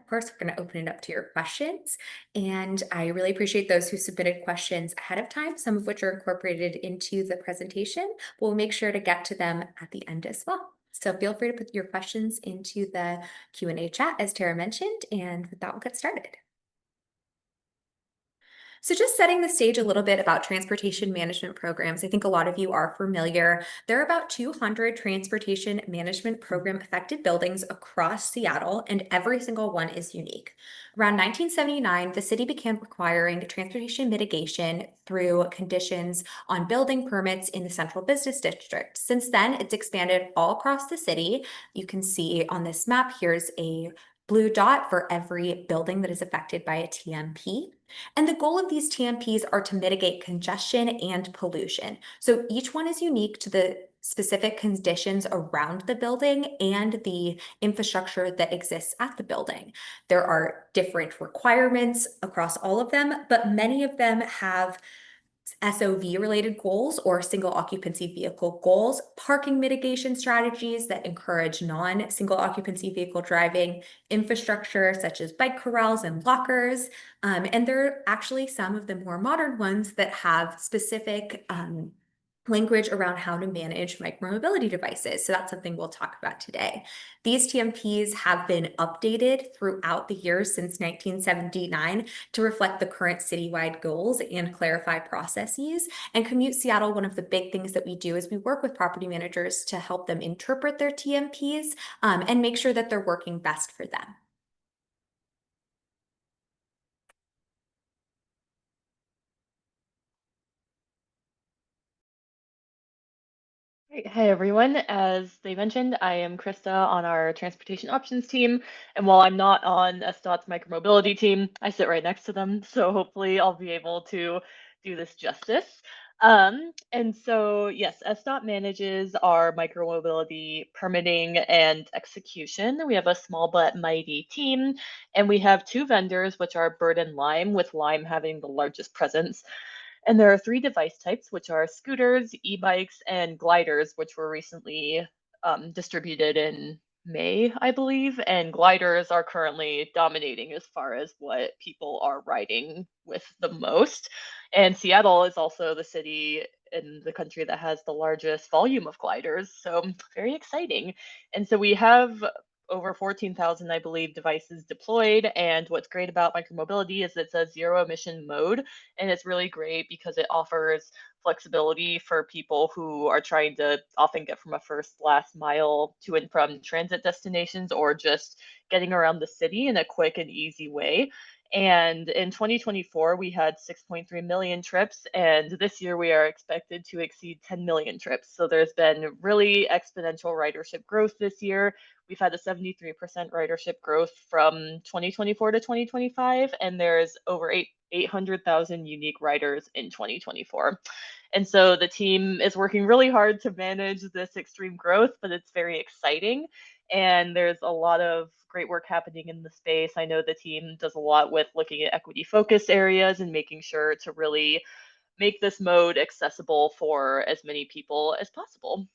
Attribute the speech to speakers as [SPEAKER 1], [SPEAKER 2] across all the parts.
[SPEAKER 1] course, we're going to open it up to your questions. And I really appreciate those who submitted questions ahead of time, some of which are incorporated into the presentation. We'll make sure to get to them at the end as well. So feel free to put your questions into the Q&A chat, as Tara mentioned, and with that, we'll get started. So just setting the stage a little bit about transportation management programs. I think a lot of you are familiar. There are about 200 transportation management program affected buildings across Seattle, and every single one is unique. Around 1979, the city began requiring transportation mitigation through conditions on building permits in the central business district. Since then, it's expanded all across the city. You can see on this map, here's a blue dot for every building that is affected by a TMP. And the goal of these TMPs are to mitigate congestion and pollution. So each one is unique to the specific conditions around the building and the infrastructure that exists at the building. There are different requirements across all of them, but many of them have SOV related goals or single occupancy vehicle goals, parking mitigation strategies that encourage non-single occupancy vehicle driving, infrastructure such as bike corrals and lockers. And there are actually some of the more modern ones that have specific language around how to manage micromobility devices. So that's something we'll talk about today. These TMPs have been updated throughout the years since 1979 to reflect the current citywide goals and clarify processes. And Commute Seattle, one of the big things that we do is we work with property managers to help them interpret their TMPs and make sure that they're working best for them.
[SPEAKER 2] Great. Hi, everyone. As they mentioned, I am Krista on our transportation options team. And while I'm not on SDOT's micromobility team, I sit right next to them. So hopefully I'll be able to do this justice. Yes, SDOT manages our micromobility permitting and execution. We have a small but mighty team, and we have two vendors, which are Bird and Lime, with Lime having the largest presence. And there are three device types, which are scooters, e-bikes, and gliders, which were recently distributed in May, I believe. And gliders are currently dominating as far as what people are riding with the most. And Seattle is also the city in the country that has the largest volume of gliders. So very exciting. And so we have over 14,000, I believe, devices deployed. And what's great about micromobility is it's a zero emission mode, and it's really great because it offers flexibility for people who are trying to often get from a first last mile to and from transit destinations, or just getting around the city in a quick and easy way. And in 2024, we had 6.3 million trips, and this year we are expected to exceed 10 million trips. So there's been really exponential ridership growth this year. We've had a 73% ridership growth from 2024 to 2025, and there's over 800,000 unique riders in 2024. And so the team is working really hard to manage this extreme growth, but it's very exciting. And there's a lot of great work happening in the space. I know the team does a lot with looking at equity focus areas and making sure to really make this mode accessible for as many people as possible.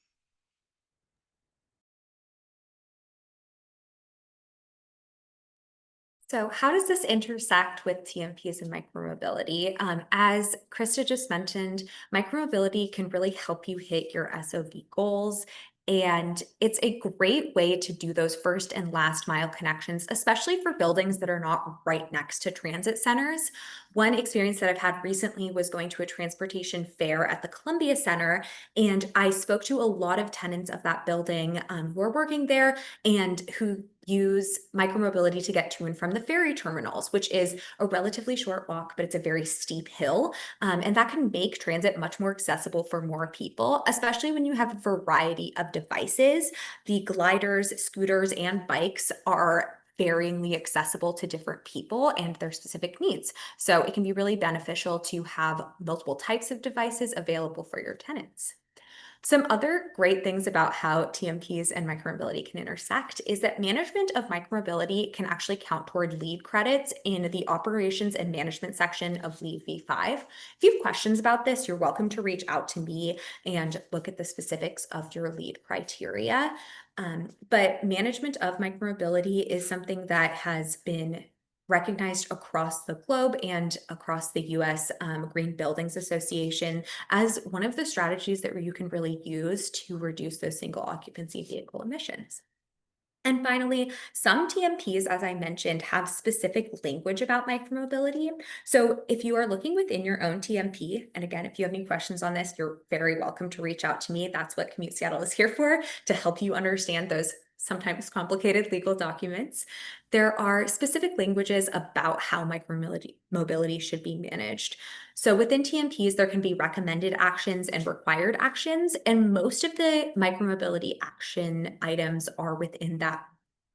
[SPEAKER 1] So how does this intersect with TMPs and micromobility? As Krista just mentioned, micromobility can really help you hit your SOV goals. And it's a great way to do those first and last mile connections, especially for buildings that are not right next to transit centers. One experience that I've had recently was going to a transportation fair at the Columbia Center, and I spoke to a lot of tenants of that building who are working there and who use micromobility to get to and from the ferry terminals, which is a relatively short walk, but it's a very steep hill. And that can make transit much more accessible for more people, especially when you have a variety of devices. The gliders, scooters, and bikes are varyingly accessible to different people and their specific needs. So it can be really beneficial to have multiple types of devices available for your tenants. Some other great things about how TMPs and micromobility can intersect is that management of micromobility can actually count toward lead credits in the operations and management section of Lead V5. If you have questions about this, you're welcome to reach out to me and look at the specifics of your lead criteria. But management of micromobility is something that has been recognized across the globe and across the US Green Buildings Association as one of the strategies that you can really use to reduce those single occupancy vehicle emissions. And finally, some TMPs, as I mentioned, have specific language about micromobility. So if you are looking within your own TMP, and again, if you have any questions on this, you're very welcome to reach out to me. That's what Commute Seattle is here for, to help you understand those sometimes complicated legal documents. There are specific languages about how micromobility should be managed. So within TMPs, there can be recommended actions and required actions, and most of the micromobility action items are within that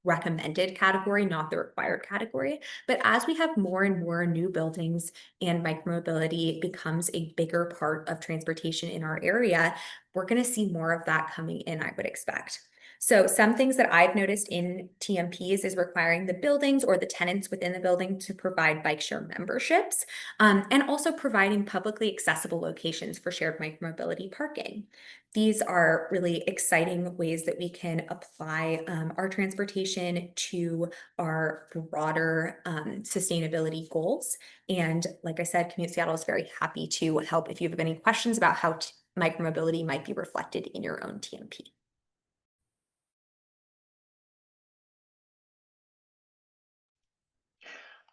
[SPEAKER 1] recommended category, not the required category. But as we have more and more new buildings and micromobility becomes a bigger part of transportation in our area, we're going to see more of that coming in, I would expect. So some things that I've noticed in TMPs is requiring the buildings or the tenants within the building to provide bike share memberships, and also providing publicly accessible locations for shared micromobility parking. These are really exciting ways that we can apply our transportation to our broader sustainability goals. And like I said, Commute Seattle is very happy to help if you have any questions about how micromobility might be reflected in your own TMP.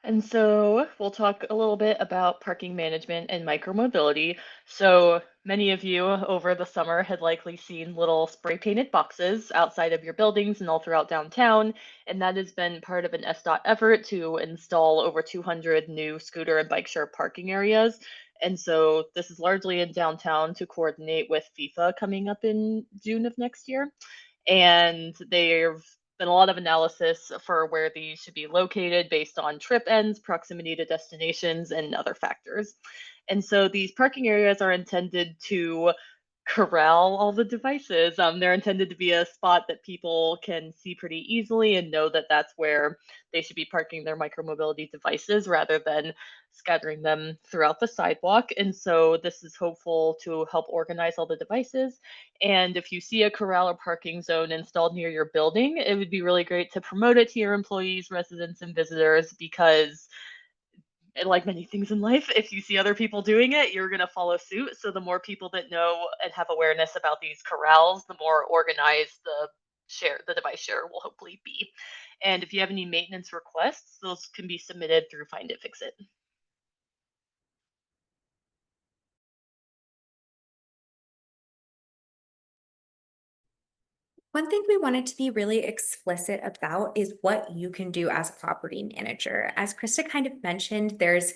[SPEAKER 2] And so we'll talk a little bit about parking management and micromobility. So many of you over the summer had likely seen little spray painted boxes outside of your buildings and all throughout downtown. And that has been part of an SDOT effort to install over 200 new scooter and bike share parking areas. And so this is largely in downtown to coordinate with FIFA coming up in June of next year, and there've been a lot of analysis for where these should be located based on trip ends, proximity to destinations, and other factors. And so these parking areas are intended to corral all the devices. They're intended to be a spot that people can see pretty easily and know that that's where they should be parking their micromobility devices rather than scattering them throughout the sidewalk. And so this is hopeful to help organize all the devices. And if you see a corral or parking zone installed near your building, it would be really great to promote it to your employees, residents, and visitors because, like many things in life, if you see other people doing it, you're going to follow suit. So the more people that know and have awareness about these corrals, the more organized the device share will hopefully be. And if you have any maintenance requests, those can be submitted through Find It Fix It.
[SPEAKER 1] One thing we wanted to be really explicit about is what you can do as a property manager. As Krista kind of mentioned, there's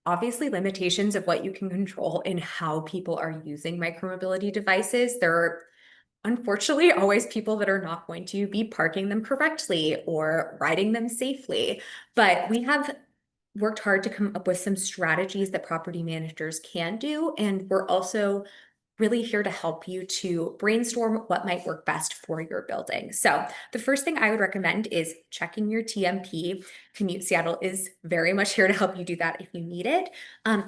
[SPEAKER 1] obviously limitations of what you can control in how people are using micromobility devices. There are unfortunately always people that are not going to be parking them correctly or riding them safely. But we have worked hard to come up with some strategies that property managers can do. And we're also really here to help you to brainstorm what might work best for your building. So the first thing I would recommend is checking your TMP. Commute Seattle is very much here to help you do that if you need it.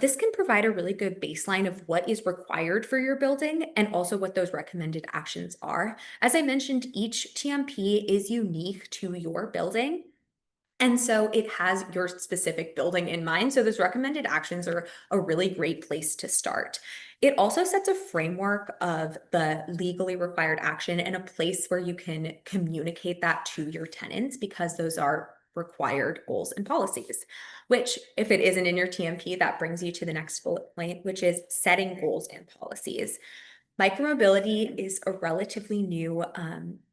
[SPEAKER 1] This can provide a really good baseline of what is required for your building and also what those recommended actions are. As I mentioned, each TMP is unique to your building. And so it has your specific building in mind. So those recommended actions are a really great place to start. It also sets a framework of the legally required action and a place where you can communicate that to your tenants because those are required goals and policies, which if it isn't in your TMP, that brings you to the next bullet point, which is setting goals and policies. Micromobility is a relatively new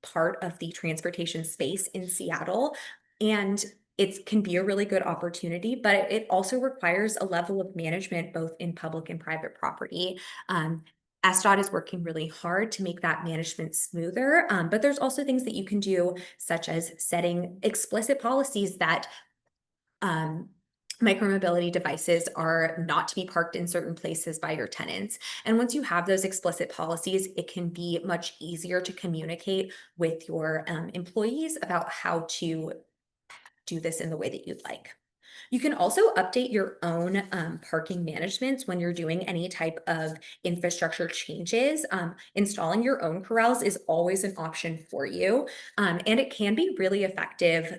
[SPEAKER 1] part of the transportation space in Seattle, and it can be a really good opportunity, but it also requires a level of management both in public and private property. SDOT is working really hard to make that management smoother, but there's also things that you can do, such as setting explicit policies that um, Micromobility devices are not to be parked in certain places by your tenants. And once you have those explicit policies, it can be much easier to communicate with your employees about how to do this in the way that you'd like. You can also update your own parking management when you're doing any type of infrastructure changes. Installing your own corrals is always an option for you, and it can be really effective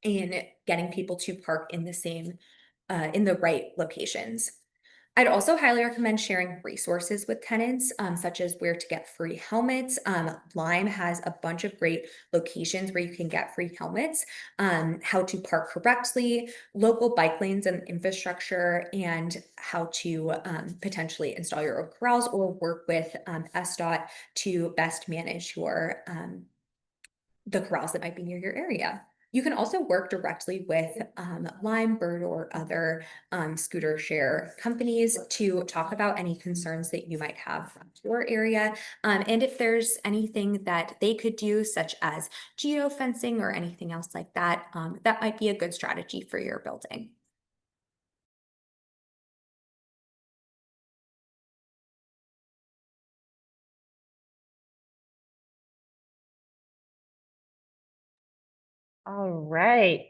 [SPEAKER 1] in getting people to park in the same in the right locations. I'd also highly recommend sharing resources with tenants, such as where to get free helmets. Lime has a bunch of great locations where you can get free helmets, how to park correctly, local bike lanes and infrastructure, and how to potentially install your own corrals or work with SDOT to best manage your the corrals that might be near your area. You can also work directly with Lime, Bird, or other scooter share companies to talk about any concerns that you might have from your area. And if there's anything that they could do, such as geofencing or anything else like that, that might be a good strategy for your building.
[SPEAKER 3] All right.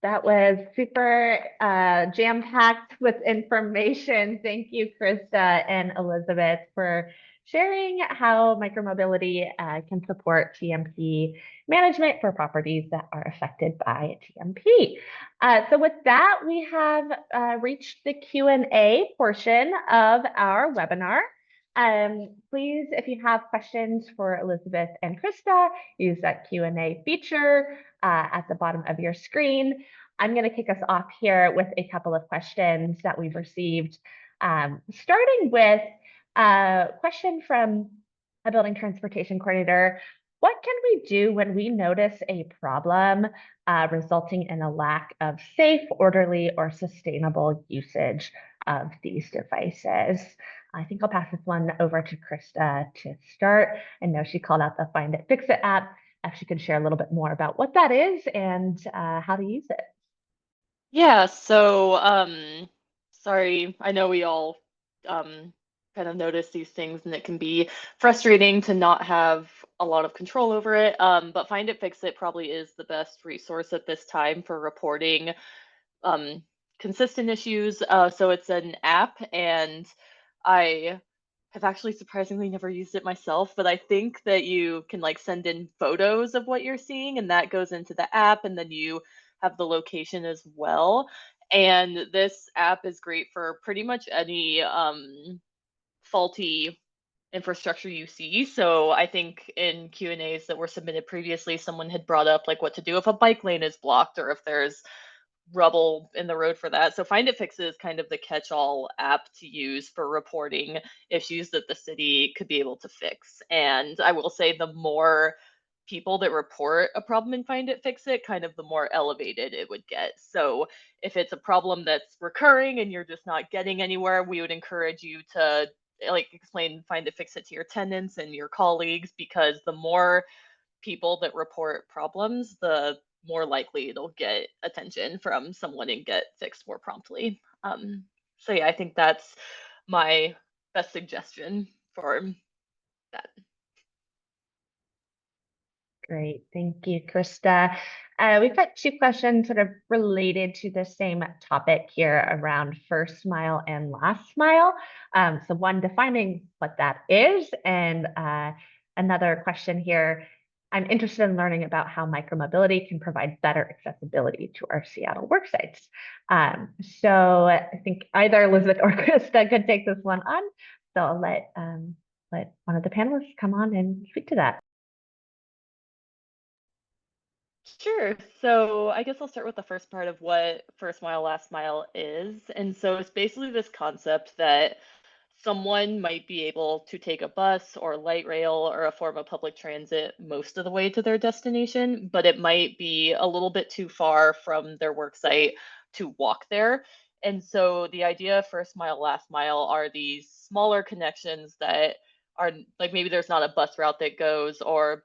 [SPEAKER 3] That was super jam-packed with information. Thank you, Krista and Elizabeth, for sharing how micromobility can support TMP management for properties that are affected by TMP. So with that, we have reached the Q&A portion of our webinar. Please, if you have questions for Elizabeth and Krista, use that Q&A feature at the bottom of your screen. I'm going to kick us off here with a couple of questions that we've received, starting with a question from a building transportation coordinator. What can we do when we notice a problem resulting in a lack of safe, orderly, or sustainable usage of these devices? I think I'll pass this one over to Krista to start. I know she called out the Find It, Fix It app. If she could share a little bit more about what that is and how to use it.
[SPEAKER 2] Yeah, so sorry, I know we all kind of notice these things and it can be frustrating to not have a lot of control over it. But Find It Fix It probably is the best resource at this time for reporting um consistent issues. So it's an app, and I have actually surprisingly never used it myself, but I think that you can like send in photos of what you're seeing and that goes into the app, and then you have the location as well. And this app is great for pretty much any faulty infrastructure you see. So I think in Q&As that were submitted previously, someone had brought up like what to do if a bike lane is blocked or if there's rubble in the road for that. So Find It Fix It is kind of the catch-all app to use for reporting issues that the city could be able to fix. And I will say the more people that report a problem in Find It Fix It, kind of the more elevated it would get. So if it's a problem that's recurring and you're just not getting anywhere, we would encourage you to like explain Find It Fix It to your tenants and your colleagues, because the more people that report problems, the more likely it'll get attention from someone and get fixed more promptly. So yeah, I think that's my best suggestion for that.
[SPEAKER 3] Great. Thank you, Krista. We've got two questions sort of related to the same topic here around first mile and last mile. So one, defining what that is, and another question here. I'm interested in learning about how micromobility can provide better accessibility to our Seattle work sites. So I think either Elizabeth or Krista could take this one on. So I'll let one of the panelists come on and speak to that.
[SPEAKER 2] Sure. So I guess I'll start with the first part of what first mile, last mile is. And so it's basically this concept that someone might be able to take a bus or light rail or a form of public transit most of the way to their destination, but it might be a little bit too far from their work site to walk there. And so the idea of first mile, last mile are these smaller connections that are like maybe there's not a bus route that goes or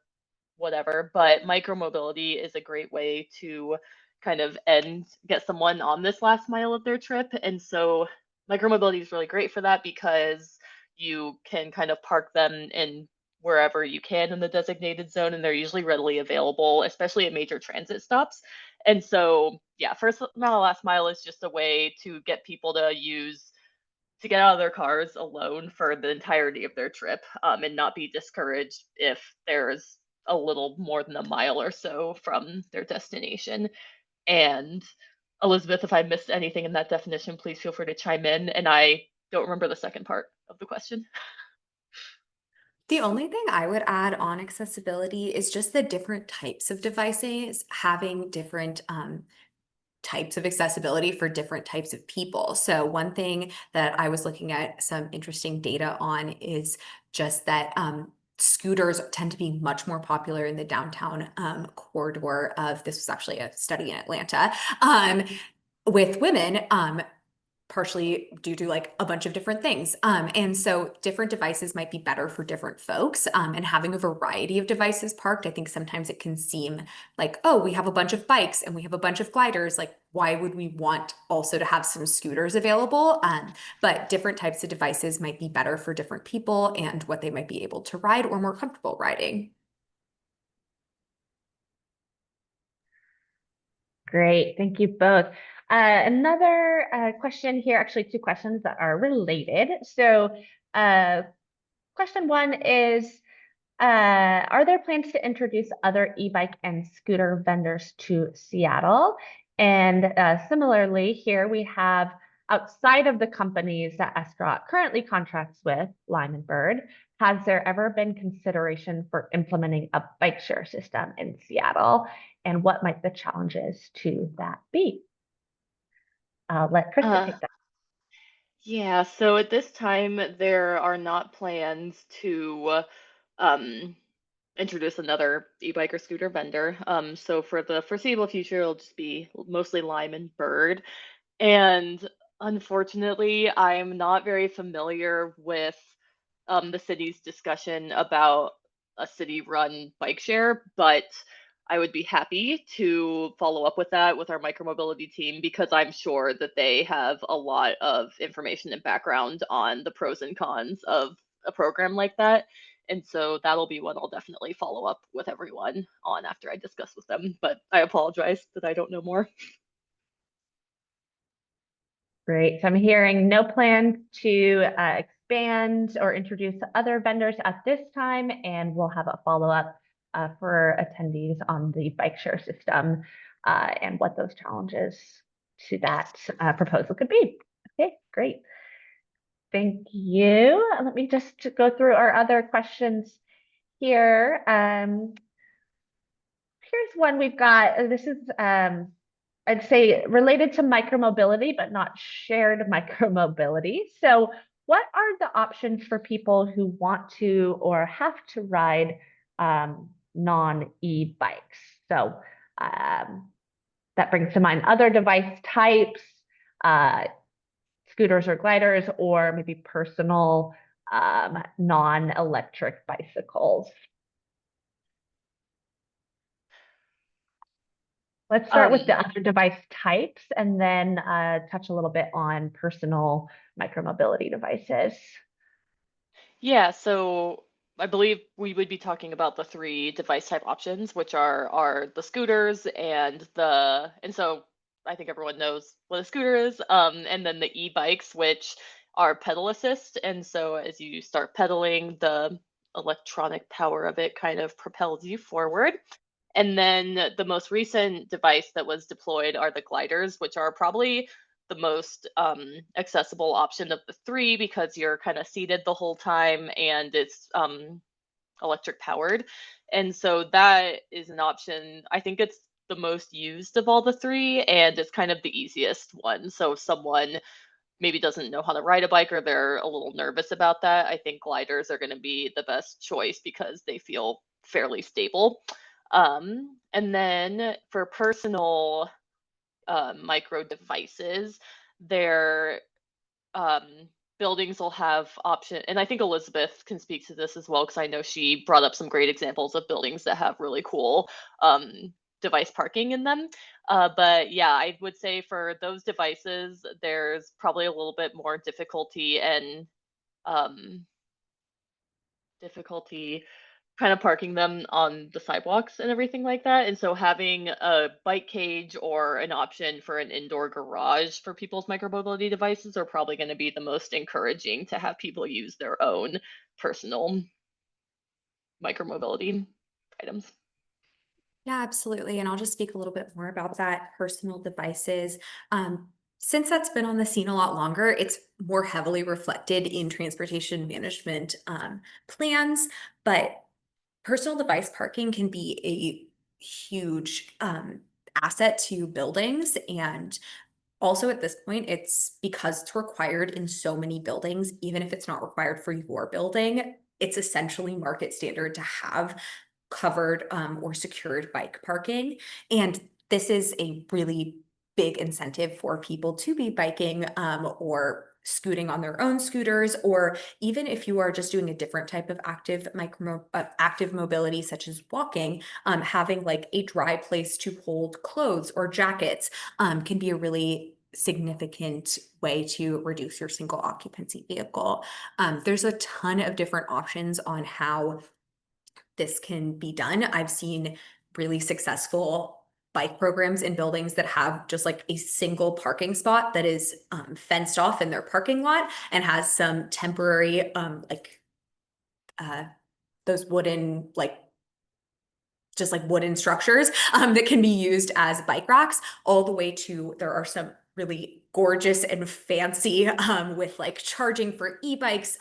[SPEAKER 2] whatever, but micromobility is a great way to kind of get someone on this last mile of their trip. And so micromobility is really great for that because you can kind of park them in wherever you can in the designated zone, and they're usually readily available, especially at major transit stops. And so, yeah, first mile, last mile is just a way to get people to get out of their cars alone for the entirety of their trip, and not be discouraged if there's a little more than a mile or so from their destination. And Elizabeth, if I missed anything in that definition, please feel free to chime in. And I don't remember the second part of the question.
[SPEAKER 1] The only thing I would add on accessibility is just the different types of devices having different types of accessibility for different types of people. So one thing that I was looking at some interesting data on is just that scooters tend to be much more popular in the downtown corridor of, this was actually a study in Atlanta, with women, partially due to like a bunch of different things. And so different devices might be better for different folks. And having a variety of devices parked, I think sometimes it can seem like, oh, we have a bunch of bikes and we have a bunch of gliders. Like, why would we want also to have some scooters available? But different types of devices might be better for different people and what they might be able to ride or more comfortable riding.
[SPEAKER 3] Great, thank you both. Another question here, actually two questions that are related. So question one is, are there plans to introduce other e-bike and scooter vendors to Seattle? And similarly, here we have, outside of the companies that SDOT currently contracts with, Lime and Bird, has there ever been consideration for implementing a bike share system in Seattle? And what might the challenges to that be? I'll let Krista
[SPEAKER 2] Uh,
[SPEAKER 3] take that.
[SPEAKER 2] yeah, so at this time, there are not plans to um, introduce another e-bike or scooter vendor. So for the foreseeable future, it'll just be mostly Lime and Bird. And unfortunately, I'm not very familiar with the city's discussion about a city-run bike share, but I would be happy to follow up with that with our micromobility team because I'm sure that they have a lot of information and background on the pros and cons of a program like that. And so that'll be one I'll definitely follow up with everyone on after I discuss with them. But I apologize that I don't know more.
[SPEAKER 3] Great. So I'm hearing no plans to expand or introduce other vendors at this time, and we'll have a follow-up for attendees on the bike share system and what those challenges to that proposal could be. Okay, great. Thank you. Let me just go through our other questions here. Here's one we've got. This is I'd say related to micromobility, but not shared micromobility. So what are the options for people who want to or have to ride non-e-bikes? So that brings to mind other device types, uh, scooters or gliders, or maybe personal non-electric bicycles. Let's start with the
[SPEAKER 2] Um,
[SPEAKER 3] other device types and then touch a little bit on personal micromobility devices.
[SPEAKER 2] Yeah, so I believe we would be talking about the three device type options, which are the scooters and so I think everyone knows what a scooter is, and then the e-bikes, which are pedal assist. And so as you start pedaling, the electronic power of it kind of propels you forward. And then the most recent device that was deployed are the gliders, which are probably the most accessible option of the three because you're kind of seated the whole time and it's electric powered. And so that is an option. I think it's the most used of all the three and it's kind of the easiest one. So if someone maybe doesn't know how to ride a bike or they're a little nervous about that, I think gliders are going to be the best choice because they feel fairly stable. And then for personal micro devices, their um, buildings will have option, and I think Elizabeth can speak to this as well because I know she brought up some great examples of buildings that have really cool device parking in them. But yeah, I would say for those devices, there's probably a little bit more difficulty and um, difficulty kind of parking them on the sidewalks and everything like that. And so having a bike cage or an option for an indoor garage for people's micromobility devices are probably going to be the most encouraging to have people use their own personal micromobility items.
[SPEAKER 1] Yeah, absolutely. And I'll just speak a little bit more about that personal devices. Since that's been on the scene a lot longer, it's more heavily reflected in transportation management plans, but personal device parking can be a huge asset to buildings. And also at this point, it's because it's required in so many buildings, even if it's not required for your building, it's essentially market standard to have covered or secured bike parking. And this is a really big incentive for people to be biking or scooting on their own scooters, or even if you are just doing a different type of active mobility, such as walking, having like a dry place to hold clothes or jackets can be a really significant way to reduce your single occupancy vehicle. There's a ton of different options on how this can be done. I've seen really successful bike programs in buildings that have just like a single parking spot that is fenced off in their parking lot and has some temporary uh, those wooden just like wooden structures that can be used as bike racks, all the way to there are some really gorgeous and fancy with like charging for e-bikes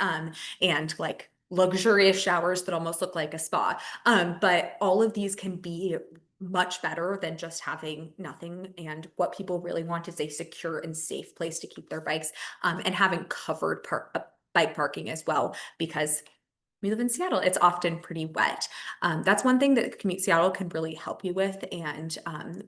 [SPEAKER 1] and like luxurious showers that almost look like a spa. But all of these can be much better than just having nothing. And what people really want is a secure and safe place to keep their bikes and having covered bike parking as well, because we live in Seattle, it's often pretty wet. That's one thing that Commute Seattle can really help you with. And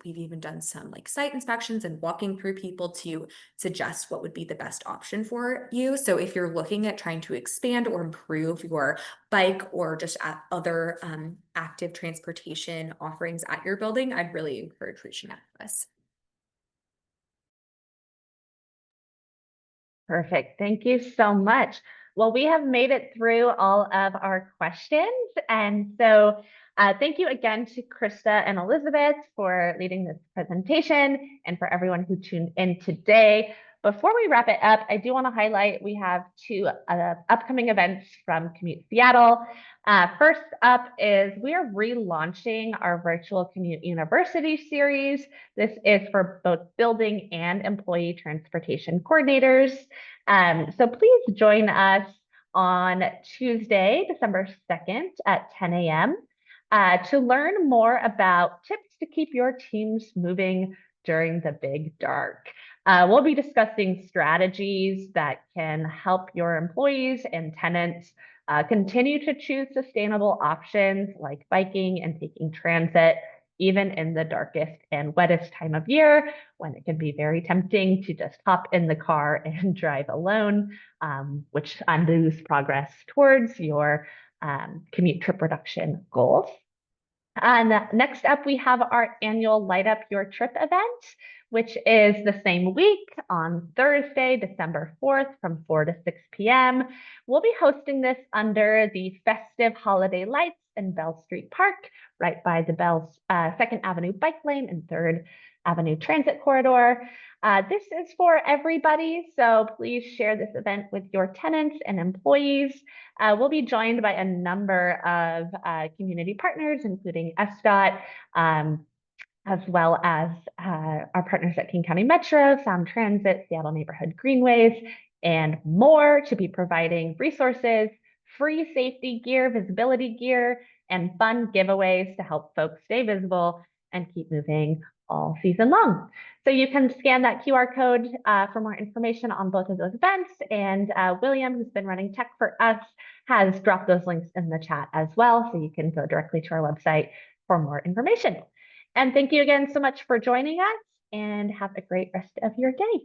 [SPEAKER 1] we've even done some like site inspections and walking through people to suggest what would be the best option for you. So if you're looking at trying to expand or improve your bike or just other active transportation offerings at your building, I'd really encourage reaching out to us.
[SPEAKER 3] Perfect. Thank you so much. Well, we have made it through all of our questions. And so thank you again to Krista and Elizabeth for leading this presentation and for everyone who tuned in today. Before we wrap it up, I do want to highlight we have two upcoming events from Commute Seattle. First up is we are relaunching our virtual Commute University series. This is for both building and employee transportation coordinators. So please join us on Tuesday, December 2nd at 10 a.m. To learn more about tips to keep your teams moving during the big dark. We'll be discussing strategies that can help your employees and tenants continue to choose sustainable options like biking and taking transit, even in the darkest and wettest time of year, when it can be very tempting to just hop in the car and drive alone, which undoes progress towards your commute trip reduction goals. And next up, we have our annual Light Up Your Trip event, which is the same week on Thursday, December 4th from 4 to 6 p.m. We'll be hosting this under the festive holiday lights in Bell Street Park, right by the Bell's 2nd Avenue bike lane and 3rd Avenue transit corridor. This is for everybody, so please share this event with your tenants and employees. We'll be joined by a number of community partners, including SDOT, as well as our partners at King County Metro, Sound Transit, Seattle Neighborhood Greenways, and more, to be providing resources, free safety gear, visibility gear, and fun giveaways to help folks stay visible and keep moving all season long. So you can scan that QR code for more information on both of those events. And William, who's been running tech for us, has dropped those links in the chat as well. So you can go directly to our website for more information. And thank you again so much for joining us, and have a great rest of your day.